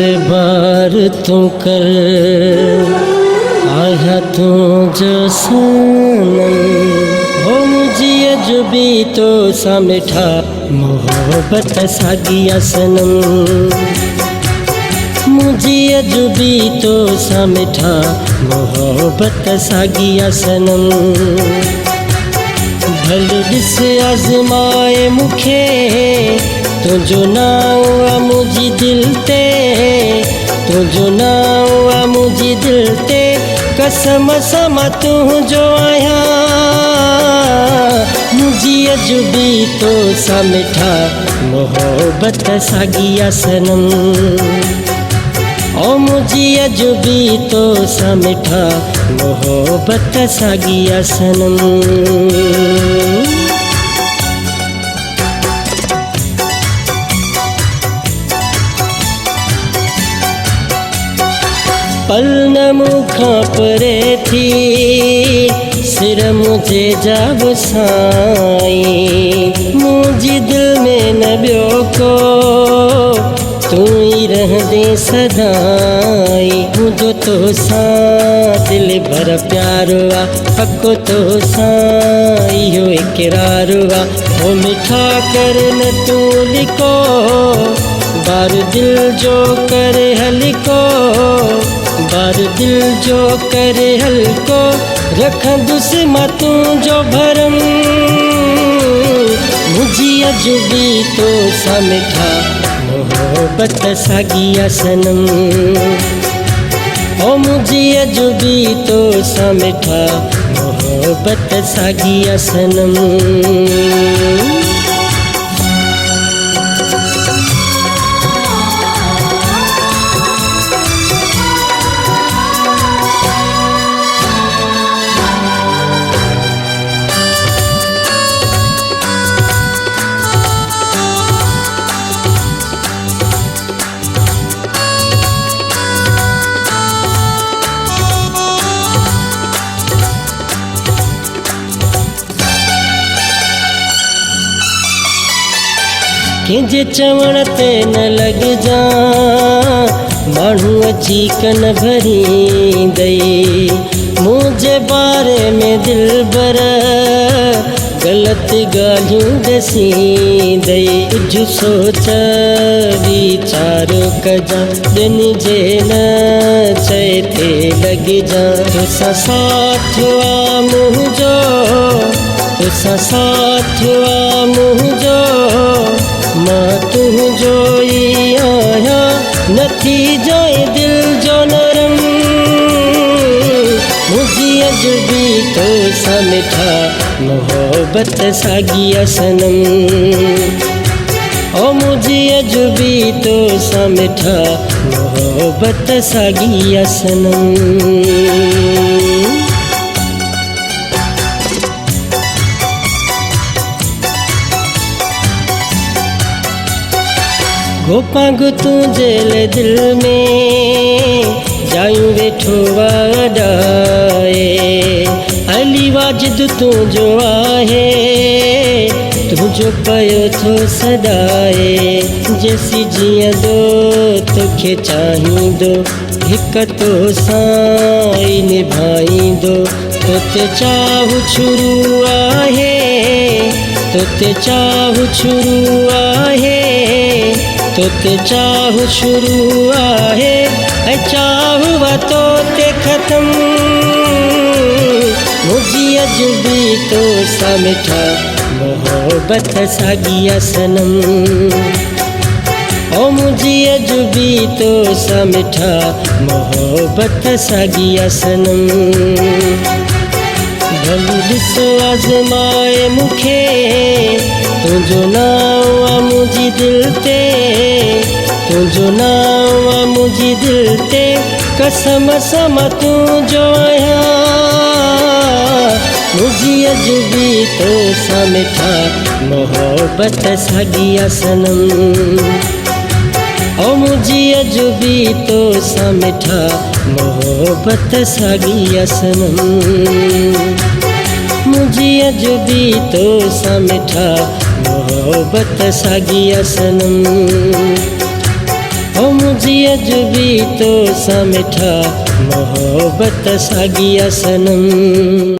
एतबार तू कर आया तू जो सनम हो मुझे अजबी तो सा मिठा मोहब्बत सागिया सनम मुझे अजबी तो सा मिठा मोहब्बत सागिया सनम भल दिस आजमाए मुखे तुझो नावा मुझी दिल ते तुझो नावा मुझी दिल ते कसम समा तुझो आया मुझी अजबी तो सा मिठा मोहब्बत सागिया सनम ओ मुझी अजबी तो सा मिठा मोहब्बत सागिया सनम। पल न मुखा परे थी सिर मुझे जब साई मुझे दिल में न बियो को तू ही रह दे सदाई मुझो तो सा दिल भर प्यार हुआ पक्को तो सा यो इकरार हुआ ओ मिठा कर न तू लिखो बार दिल जो करे हलिको बार दिल जो करे हल्को रख दुस मतू जो भरम मुझी अजबी तो सा मिठा मोहब्बत सागिया सनम ओ मुझी अजबी तो सा मिठा मोहब्बत सागिया सनम। किंजे चवण ते न लग जा माण्हू अची कन भरी दई मुझे बारे में दिल बर गलत गालियूं दसी दई कुझु सोच वीचार कजा दिन जे न चए ते लग जा तुसां साथ आ मुंहिंजो तुसां साथ आ मुंहिंजो मां तुझो ई आया नथी जाए दिल जो नरम मुझी अजबी तो सा मिठा मोहब्बत सागिया सनम ओ मुझी अजबी तो सा मिठा मोहब्बत सागिया सनम। गोपांग तुझे ले दिल में जायूं वेठो वाडाए अली वाजिद तुझो आहे तुझो पयो थो सदाए जैसी जिया दो तोखे चाहींदो हिक तो साई निभाईंदो तोते चाहू शुरू आहे तोते चाहू शुरू आहे तोते चाहू शुरू आहे ऐं चाहू तो ते ख़त्म मुझी अजबी तो सा मिठा मोहब्बत सागिया सनम ओ मुझी अजबी तो सा मिठा मोहब्बत सागिया सनम भल ॾिस आज़माए मुखे तुझो नावा मुझी दिल ते तुझो नावा मुझी दिल ते कसम समा तुझो आया मुझी अजबी तो सा मिठा मोहब्बत सागिया सनम ओ मुझी अजबी तो सा मिठा मोहब्बत सागिया सनम मुझी अजबी तो सा मिठा मोहब्बत सागिया सनम ओ जी अजबी तो सा मिठा मोहब्बत सागिया सनम।